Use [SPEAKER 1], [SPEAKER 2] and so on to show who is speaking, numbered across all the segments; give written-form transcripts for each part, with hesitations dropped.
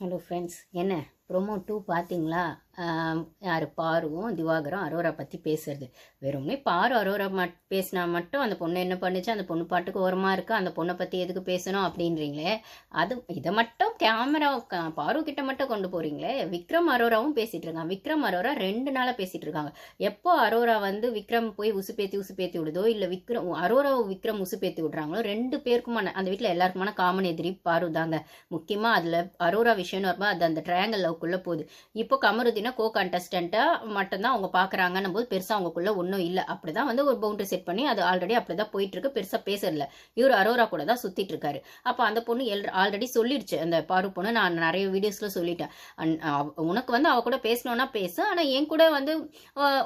[SPEAKER 1] Hello friends, என்ன promo 2 பார்த்தீங்களா? யார் பாருவும் திவாகரும் அரோரா பற்றி பேசுறது. வெறும்னே பாரு அரோரா பேசினா மட்டும் அந்த பொண்ணு என்ன பண்ணுச்சு, அந்த பொண்ணு பாட்டுக்கு ஓரமாக இருக்கு, அந்த பொண்ணை பற்றி எதுக்கு பேசணும் அப்படின்றீங்களே. இதை மட்டும் கேமரா பாரு கிட்ட மட்டும் கொண்டு போறீங்களே. விக்ரம் அரோராவும் பேசிட்டு இருக்காங்க. விக்ரம் அரோரா 2 நாளாக பேசிட்டு இருக்காங்க. எப்போ அரோரா விக்ரம் போய் உசுப்பேத்தி விடுதோ, இல்லை அரோராவை விக்ரம் உசுப்பேத்தி விடுறாங்களோ, 2 பேருக்குமான அந்த வீட்டில் எல்லாருக்குமான காமன் எதிரி பாரு தாங்க. முக்கியமாக அதில் அரோரா விஷயம்னு வரும்போது அது அந்த ட்ரையாங்கல் லவ்க்குள்ளே போகுது. இப்போ கமருதீனை கோ கண்டஸ்டண்ட்டாக மட்டும்தான் அவங்க பார்க்குறாங்கன்னும் போது பெருசாக அவங்களுக்குள்ள ஒன்றும் இல்லை. அப்படி தான் ஒரு பவுண்டரி செட் பண்ணி அது ஆல்ரெடி அப்படி தான் போயிட்டு இருக்கு. பெருசாக பேசுறதில்ல. இவர் அரோரா கூட தான் சுற்றிட்டு இருக்காரு. அப்போ அந்த பொண்ணு ஆல்ரெடி சொல்லிடுச்சு, அந்த பாரு பொண்ணு. நான் நிறைய வீடியோஸில் சொல்லிட்டேன், உனக்கு அவ கூட பேசணும்னா பேசு, ஆனால் என் கூட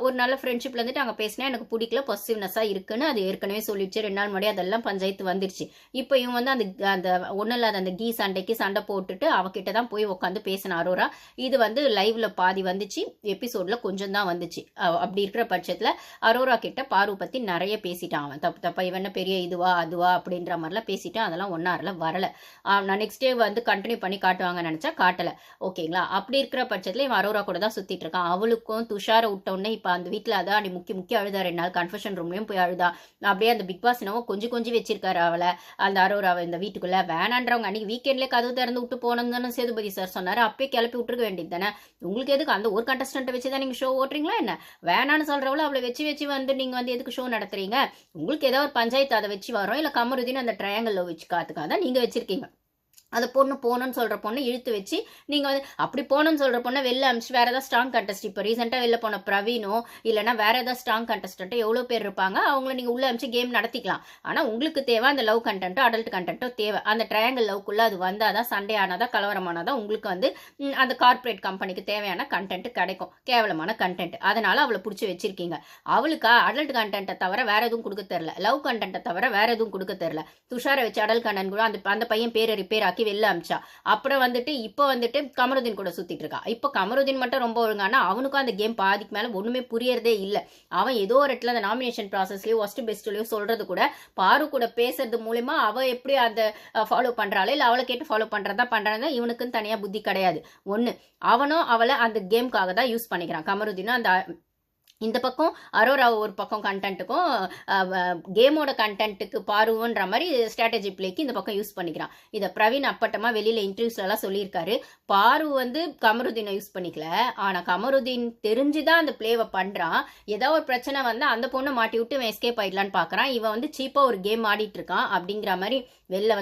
[SPEAKER 1] ஒரு நல்ல ஃப்ரெண்ட்ஷிப்ல அங்கே பேசினா எனக்கு பிடிக்கல, பாசிட்டிவ்னஸாக இருக்குன்னு அது ஏற்கனவே சொல்லிடுச்சு. 2 நாள் முன்னாடி அதெல்லாம் பஞ்சாயத்து வந்துருச்சு. இப்போ இவன் அந்த அந்த ஒன்றும் இல்லாத அந்த சண்டைக்கு சண்டை போட்டுட்டு அவகிட்ட தான் போய் உட்காந்து பேசின அரோரா. இது லைவ்ல பாதி வந்துச்சு, எபிசோட்ல கொஞ்சம் தான் வந்துச்சு. அப்படி இருக்கிற பட்சத்துல அரோரா கிட்ட பாரு பத்தி நிறைய பேசிட்டான். அவன் தப்பா இவன் பெரிய இதுவா அதுவா அப்படின்ற மாதிரிலாம் பேசிட்டான். அதெல்லாம் ஒன்னாரில் வரல. நான் நெக்ஸ்ட் டே கண்டினியூ பண்ணி காட்டுவாங்கன்னு நினைச்சா காட்டல. ஓகேங்களா? அப்படி இருக்கிற பட்சத்துல இவன் அரோரா கூட தான் சுத்திட்டு இருக்கான். அவளுக்கும் துஷாரை விட்டோன்னே இப்ப அந்த வீட்டுல அதான் முக்கிய அழுதா. 2 நாள் கன்ஃபெஷன் ரூம்லயும் போய் அழுதா. அப்படியே அந்த பிக் பாஸ் என்னவோ கொஞ்சம் வச்சிருக்காரு அவளை, அந்த அரோராவை இந்த வீட்டுக்குள்ள. வேணான்றவங்க அன்னைக்கு வீக்கெண்ட்லேயே கதவு திறந்து விட்டு போனோம்னு சேதுபதி சார் சொன்னாரு. அப்பயே கிளப்பி விட்டுருக்க வேண்டியது தானே. உங்களுக்கு எதுக்கு அந்த ஒரு கண்டஸ்டன்ட்டை வச்சு தான் நீங்கள் ஷோ ஓட்டுறீங்களா என்ன? வேணான்னு சொல்கிறவளோ அவளை வச்சு நீங்கள் எதுக்கு ஷோ நடத்துறீங்க? உங்களுக்கு ஏதாவது ஒரு பஞ்சாயத்து அதை வச்சு வரோம், இல்லை கமருதின்னு அந்த ட்ரையாங்கல்ல வச்சு காத்துக்காக தான் நீங்கள் வச்சிருக்கீங்க. அந்த பொண்ணு போகணும்னு சொல்கிற பொண்ணு இழுத்து வச்சு நீங்கள் அப்படி போகணும்னு சொல்கிற பொண்ணை வெளில அமிச்சு வேறு ஏதாவது ஸ்ட்ராங் கண்டஸ்ட், இப்போ ரீசெண்டாக வெளில போன பிரவீனோ இல்லைனா வேறு ஏதாவது ஸ்ட்ராங் கண்டஸ்டன்ட்டோ எவ்வளோ பேர் இருப்பாங்க, அவங்கள நீங்கள் உள்ளே அமிச்சு கேம் நடத்திக்கலாம். ஆனால் உங்களுக்கு தேவை அந்த லவ் கண்டென்ட்டோ அடல்ட் கண்டென்ட்டோ தேவை. அந்த ட்ரையாங்கல் லவ்க்குள்ளே அது வந்தால் தான், சண்டே ஆனாதான், கலவரமானதான் உங்களுக்கு அந்த கார்பரேட் கம்பெனிக்கு தேவையான கண்டென்ட் கிடைக்கும். கேவலமான கண்டென்ட். அதனால் அவளை பிடிச்சி வச்சிருக்கீங்க. அவளுக்கா அடல்ட் கண்டென்ட்டை தவிர வேறு எதுவும் கொடுக்க தெரில, லவ் கண்டென்ட்டை தவிர வேறு எதுவும் கொடுக்க தெரில. துஷாரை வச்சு அடல்ட் கண்டென்ட் கூட அந்த பையன் பேரை ரிப்பேர் ஆக்கி வெளில அமிச்சா. அப்புறம் இப்போ கமருதீன் கூட சுத்திட்டு இருக்கா. இப்போ கமருதீன் மட்டும் ரொம்ப ஒழுங்கானா அவனுக்கும் அந்த கேம் பாதிக்கு மேல ஒண்ணுமே புரியறதே இல்லை. அவன் ஏதோ ஒரு இடத்துல அந்த நாமினேஷன் ப்ராசஸ்லயோ ஒஸ்ட் பெஸ்ட்லயோ சொல்றது கூட பாரு கூட பேசுறது மூலமா அவ எப்படி அந்த ஃபாலோ பண்றாளோ இல்லை அவளை கேட்டு ஃபாலோ பண்றதா பண்றாங்க. இவனுக்குன்னு தனியா புத்தி கிடையாது. ஒண்ணு, அவனும் அவளை அந்த கேம்காக தான் யூஸ் பண்ணிக்கிறான். கமருதீனும் அந்த இந்த பக்கம் அரோரா ஒரு பக்கம் கண்டென்ட்டுக்கும் கேமோட கண்டென்ட்டுக்கு பாருன்ற மாதிரி ஸ்ட்ராட்டஜி பிளேக்கு இந்த பக்கம் யூஸ் பண்ணிக்கிறான். இதை பிரவீன் அப்பட்டமாக வெளியில் இன்டர்வியூஸ்லாம் சொல்லியிருக்காரு. பாரு கமருதீனை யூஸ் பண்ணிக்கல, ஆனால் கமருதீன் தெரிஞ்சுதான் அந்த பிளேவை பண்ணுறான். ஏதாவது ஒரு பிரச்சனை வந்தால் அந்த பொண்ணை மாட்டி விட்டு இவன் எஸ்கேப் ஆயிடலான்னு பார்க்குறான். இவன் சீப்பாக ஒரு கேம் ஆடிட்டு இருக்கான் அப்படிங்கிற மாதிரி வெளில